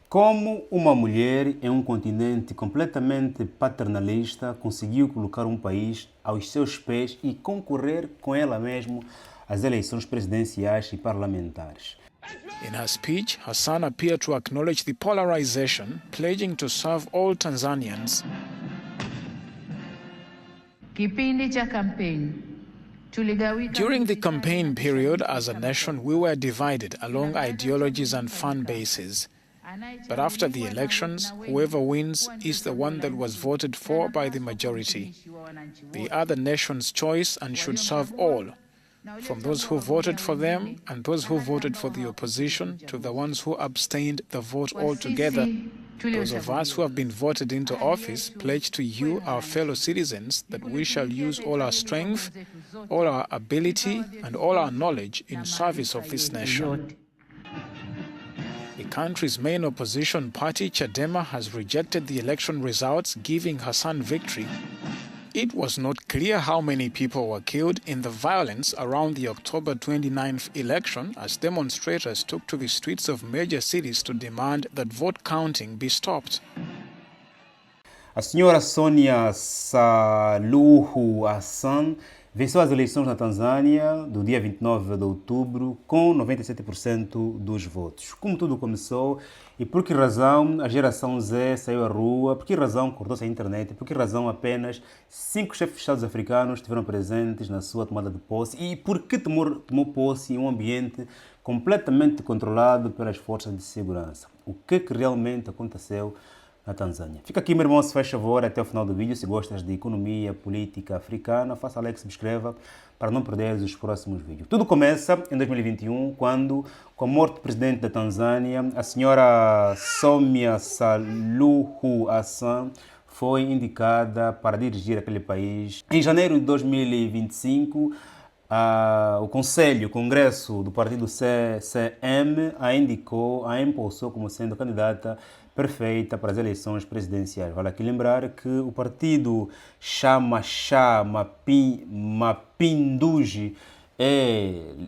Como uma mulher em um continente completamente paternalista conseguiu colocar um país aos seus pés e concorrer com ela mesma às eleições presidenciais e parlamentares. In her speech, Hassan appeared to acknowledge the polarization, pledging to serve all Tanzanians. During the campaign period, as a nation, we were divided along ideologies and fan bases. But after the elections, whoever wins is the one that was voted for by the majority. They are the nation's choice and should serve all, from those who voted for them and those who voted for the opposition to the ones who abstained the vote altogether. Those of us who have been voted into office pledge to you, our fellow citizens, that we shall use all our strength, all our ability, and all our knowledge in service of this nation. The country's main opposition party, Chadema, has rejected the election results, giving Hassan victory. It was not clear how many people were killed in the violence around the October 29th election as demonstrators took to the streets of major cities to demand that vote counting be stopped. A senhora Sônia Suluhu Hassan venceu as eleições na Tanzânia do dia 29 de outubro com 97% dos votos. Como tudo começou e por que razão a geração Z saiu à rua, por que razão cortou-se a internet, por que razão apenas 5 chefes de Estados africanos estiveram presentes na sua tomada de posse e por que tomou posse em um ambiente completamente controlado pelas forças de segurança. O que realmente aconteceu na Tanzânia. Fica aqui, meu irmão, se faz favor, até o final do vídeo. Se gostas de economia, política africana, faça like, subscreva para não perderes os próximos vídeos. Tudo começa em 2021, quando, com a morte do presidente da Tanzânia, a senhora Samia Suluhu Hassan foi indicada para dirigir aquele país. Em janeiro de 2025, o Congresso do Partido CCM a indicou, a impulsou como sendo candidata perfeita para as eleições presidenciais. Vale aqui lembrar que o partido Mapinduzi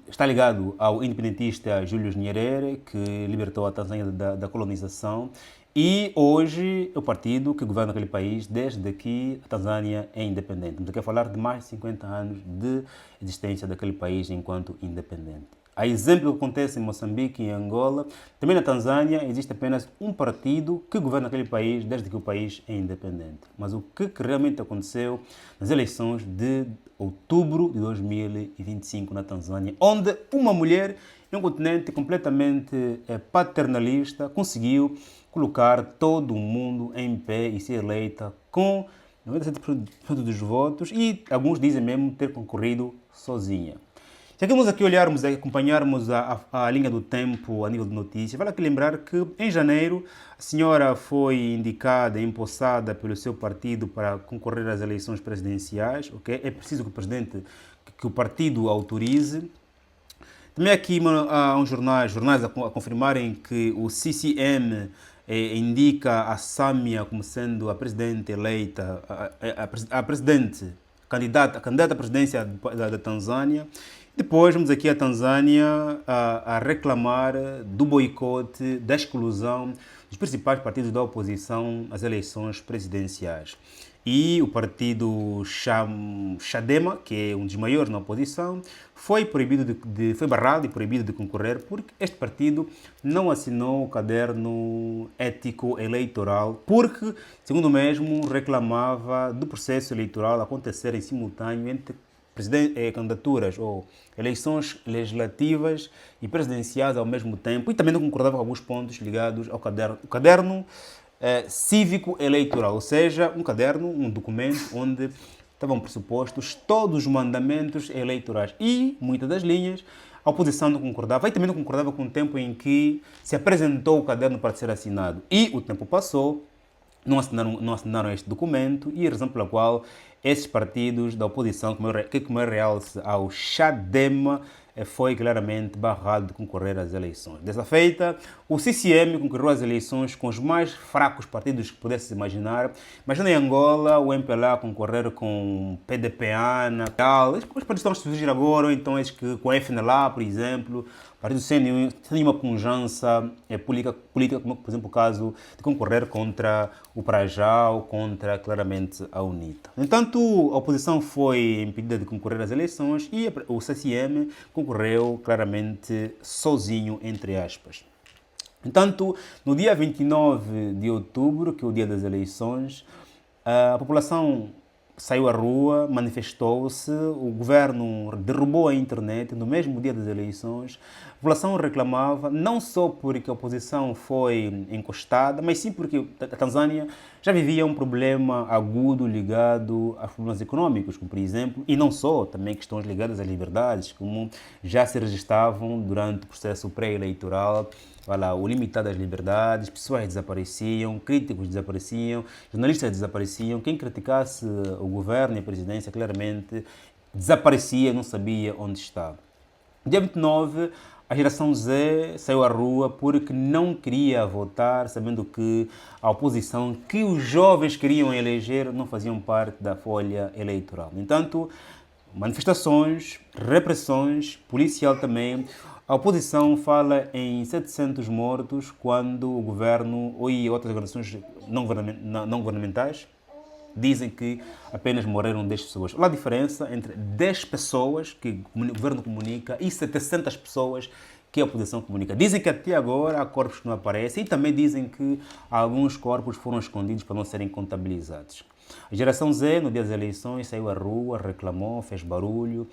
está ligado ao independentista Julius Nyerere, que libertou a Tanzânia da colonização, e hoje é o partido que governa aquele país desde que a Tanzânia é independente. Estamos aqui a falar de mais de 50 anos de existência daquele país enquanto independente. A exemplo do que acontece em Moçambique e em Angola, também na Tanzânia existe apenas um partido que governa aquele país desde que o país é independente. Mas o que realmente aconteceu nas eleições de outubro de 2025 na Tanzânia, onde uma mulher em um continente completamente paternalista conseguiu colocar todo o mundo em pé e ser eleita com 97% dos votos e alguns dizem mesmo ter concorrido sozinha. Se vamos aqui olharmos e acompanharmos a linha do tempo a nível de notícias, vale aqui lembrar que em janeiro a senhora foi indicada e empossada pelo seu partido para concorrer às eleições presidenciais, ok? É preciso que o partido autorize. Também aqui há uns jornais a confirmarem que o CCM indica a Samia como sendo a presidente eleita, candidata à presidência da Tanzânia. Depois vamos aqui a Tanzânia a reclamar do boicote, da exclusão dos principais partidos da oposição às eleições presidenciais. E o partido Chadema, que é um dos maiores na oposição, foi barrado e proibido de concorrer porque este partido não assinou o caderno ético eleitoral, porque, segundo o mesmo, reclamava do processo eleitoral acontecer em simultâneo entre candidaturas ou eleições legislativas e presidenciais ao mesmo tempo, e também não concordava com alguns pontos ligados ao caderno cívico eleitoral, ou seja, um documento onde estavam pressupostos todos os mandamentos eleitorais e muitas das linhas a oposição não concordava e também não concordava com o tempo em que se apresentou o caderno para ser assinado. E o tempo passou, não assinaram este documento e a razão pela qual esses partidos da oposição, como é realce ao Chadema, foi claramente barrado de concorrer às eleições. Dessa feita, o CCM concorreu às eleições com os mais fracos partidos que pudesse imaginar. Imagina em Angola, o MPLA concorrer com PDPANA, os partidos estão a surgir agora, ou então com a FNLA, por exemplo, partidos sem nenhuma pujança política, como, por exemplo, o caso de concorrer contra o Prajal, contra, claramente, a UNITA. No entanto, a oposição foi impedida de concorrer às eleições e o CCM concorreu, claramente, sozinho, entre aspas. Entanto, no dia 29 de outubro, que é o dia das eleições, a população saiu à rua, manifestou-se, o governo derrubou a internet no mesmo dia das eleições. A população reclamava, não só porque a oposição foi encostada, mas sim porque a Tanzânia já vivia um problema agudo ligado a problemas econômicos, como por exemplo, e não só, também questões ligadas às liberdades, como já se registravam durante o processo pré-eleitoral. Olha, o limitado às liberdades, pessoas desapareciam, críticos desapareciam, jornalistas desapareciam. Quem criticasse o governo e a presidência, claramente, desaparecia, não sabia onde estava. Dia 29, a geração Z saiu à rua porque não queria votar, sabendo que a oposição que os jovens queriam eleger não faziam parte da folha eleitoral. No entanto, manifestações, repressões, policial também. A oposição fala em 700 mortos quando o governo e outras organizações não governamentais dizem que apenas morreram 10 pessoas. Olha a diferença entre 10 pessoas que o governo comunica e 700 pessoas que a oposição comunica. Dizem que até agora há corpos que não aparecem e também dizem que alguns corpos foram escondidos para não serem contabilizados. A geração Z, no dia das eleições, saiu à rua, reclamou, fez barulho.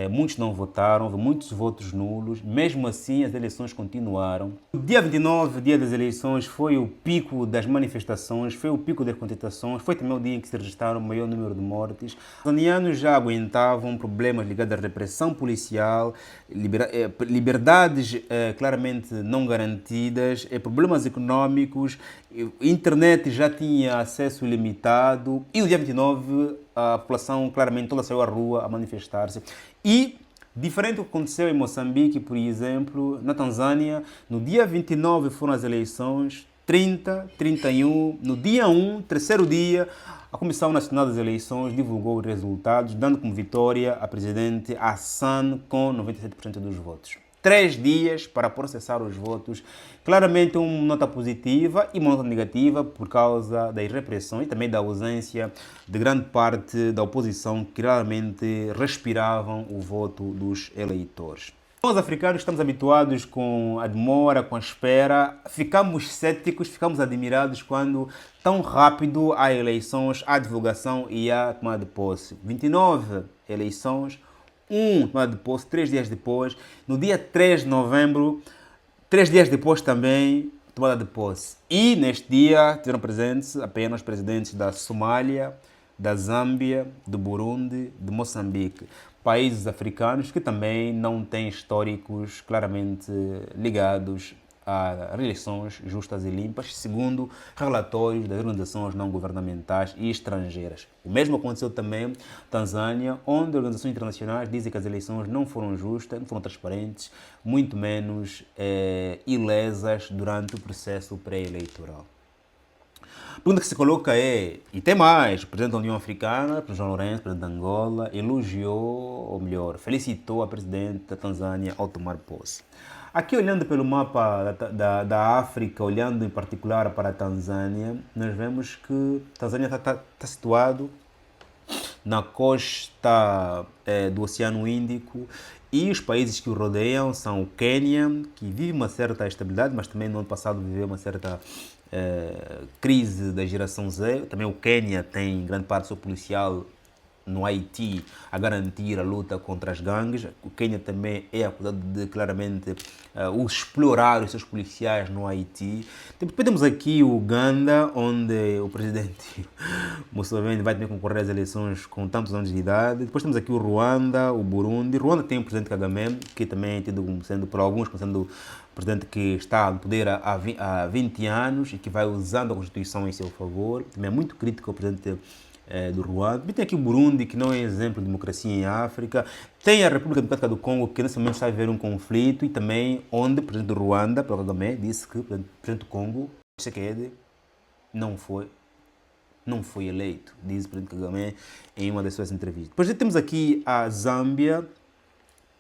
Muitos não votaram, houve muitos votos nulos. Mesmo assim, as eleições continuaram. O dia 29, dia das eleições, foi o pico das manifestações, foi o pico das contestações, foi também o dia em que se registraram o maior número de mortes. Os tanzanianos já aguentavam problemas ligados à repressão policial, liberdades claramente não garantidas, problemas econômicos, a internet já tinha acesso ilimitado e no dia 29 a população claramente toda saiu à rua a manifestar-se. E, diferente do que aconteceu em Moçambique, por exemplo, na Tanzânia, no dia 29 foram as eleições, 30, 31, no dia 1, terceiro dia, a Comissão Nacional das Eleições divulgou os resultados, dando como vitória a presidente Hassan com 97% dos votos. 3 dias para processar os votos. Claramente uma nota positiva e uma nota negativa por causa das repressões e também da ausência de grande parte da oposição que claramente respiravam o voto dos eleitores. Nós africanos estamos habituados com a demora, com a espera, ficamos céticos, ficamos admirados quando tão rápido há eleições, há divulgação e há tomada de posse. 29 eleições, tomada de posse, 3 dias depois, no dia 3 de novembro, 3 dias depois também, tomada de posse. E neste dia tiveram presentes apenas presidentes da Somália, da Zâmbia, do Burundi, de Moçambique. Países africanos que também não têm históricos claramente ligados a eleições justas e limpas, segundo relatórios das organizações não governamentais e estrangeiras. O mesmo aconteceu também na Tanzânia, onde organizações internacionais dizem que as eleições não foram justas, não foram transparentes, muito menos ilesas durante o processo pré-eleitoral. A pergunta que se coloca é, e tem mais, o presidente da União Africana, o presidente João Lourenço, presidente de Angola, elogiou, ou melhor, felicitou a presidente da Tanzânia ao tomar posse. Aqui, olhando pelo mapa da África, olhando em particular para a Tanzânia, nós vemos que a Tanzânia está situado na costa do Oceano Índico e os países que o rodeiam são o Quênia, que vive uma certa estabilidade, mas também no ano passado viveu uma certa crise da geração Z. Também o Quênia tem grande parte do seu policial no Haiti a garantir a luta contra as gangues. O Quênia também é acusado de claramente explorar os seus policiais no Haiti. Depois temos aqui o Uganda, onde o presidente Museveni vai também concorrer às eleições com tantos anos de idade. Depois temos aqui o Ruanda, o Burundi. Ruanda tem o presidente Kagame, que também é tido sendo, por alguns, sendo o presidente que está no poder há 20 anos e que vai usando a Constituição em seu favor. Também é muito crítico ao presidente do Ruanda. E tem aqui o Burundi, que não é exemplo de democracia em África. Tem a República Democrática do Congo, que nesse momento está a viver um conflito, e também onde o presidente do Ruanda, Paul Kagame, disse que o presidente do Congo, Tshisekedi, não foi eleito, diz o presidente Kagame em uma das suas entrevistas. Depois temos aqui a Zâmbia,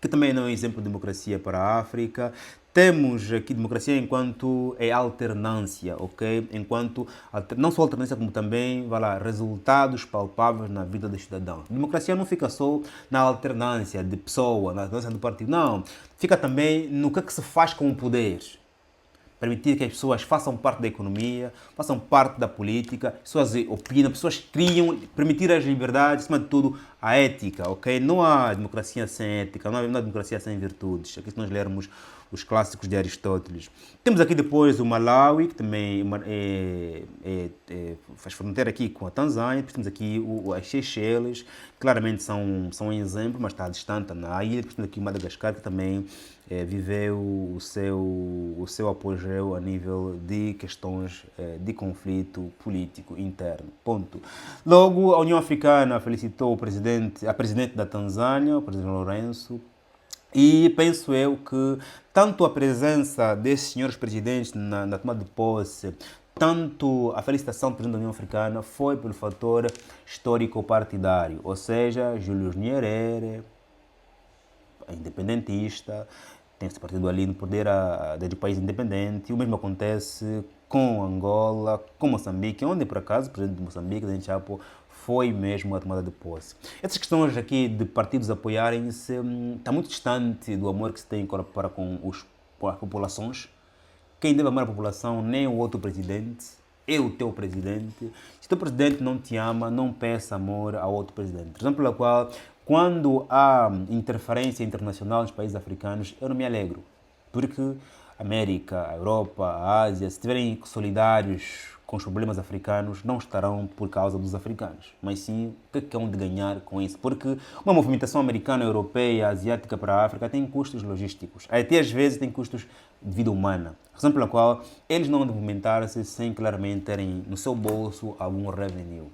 que também não é um exemplo de democracia para a África. Temos aqui democracia enquanto é alternância, ok? Enquanto, não só alternância, como também, vai lá, resultados palpáveis na vida dos cidadãos. Democracia não fica só na alternância de pessoa, na alternância do partido, não. Fica também no que se faz com o poder. Permitir que as pessoas façam parte da economia, façam parte da política, pessoas opinam, pessoas criam, permitir as liberdades, acima de tudo, a ética, ok? Não há democracia sem ética, não há democracia sem virtudes. Aqui se nós lermos os clássicos de Aristóteles. Temos aqui depois o Malawi, que também faz fronteira aqui com a Tanzânia. Depois temos aqui as Seychelles, claramente são um exemplo, mas está distante na ilha. Depois temos aqui o Madagascar, que também viveu o seu apogeu a nível de questões de conflito político interno. Ponto. Logo, a União Africana felicitou a presidente da Tanzânia, o presidente Lourenço, e penso eu que tanto a presença desses senhores presidentes na tomada de posse, tanto a felicitação do presidente da União Africana foi pelo fator histórico-partidário, ou seja, Julius Nyerere, independentista, tem esse partido ali no poder desde o país independente. O mesmo acontece com Angola, com Moçambique, onde por acaso o presidente de Moçambique, Deng Chapo, foi mesmo a tomada de posse. Essas questões aqui de partidos apoiarem-se está muito distante do amor que se tem para com as populações. Quem deve amar a população nem o outro presidente, é o teu presidente. Se o teu presidente não te ama, não peça amor ao outro presidente. Razão pela qual, quando há interferência internacional nos países africanos, eu não me alegro. Porque a América, a Europa, a Ásia, se estiverem solidários com os problemas africanos, não estarão por causa dos africanos, mas sim o que é hão de ganhar com isso. Porque uma movimentação americana, europeia, asiática para a África tem custos logísticos. Até às vezes tem custos de vida humana. Razão pela qual eles não vão movimentar-se sem claramente terem no seu bolso algum revenue.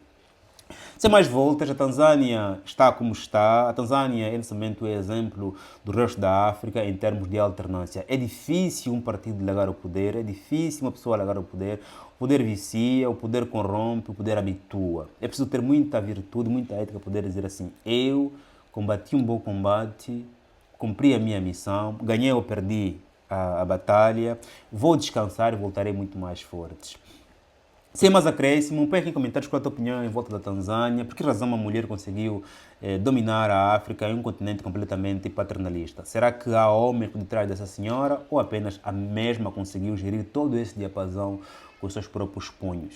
Sem mais voltas, a Tanzânia está como está. A Tanzânia, nesse momento, é exemplo do resto da África em termos de alternância. É difícil um partido largar o poder, é difícil uma pessoa largar o poder. O poder vicia, o poder corrompe, o poder habitua. É preciso ter muita virtude, muita ética para poder dizer assim: eu combati um bom combate, cumpri a minha missão, ganhei ou perdi a batalha, vou descansar e voltarei muito mais fortes. Sem mais acréscimo, põe aqui em comentários qual é a tua opinião em volta da Tanzânia. Por que razão uma mulher conseguiu dominar a África em um continente completamente paternalista? Será que há homens por detrás dessa senhora ou apenas a mesma conseguiu gerir todo esse diapasão com os seus próprios punhos?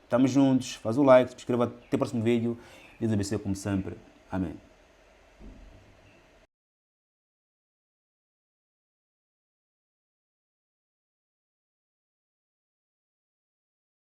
Estamos juntos, faz o like, subscreva, até o próximo vídeo. Deus abençoe como sempre. Amém.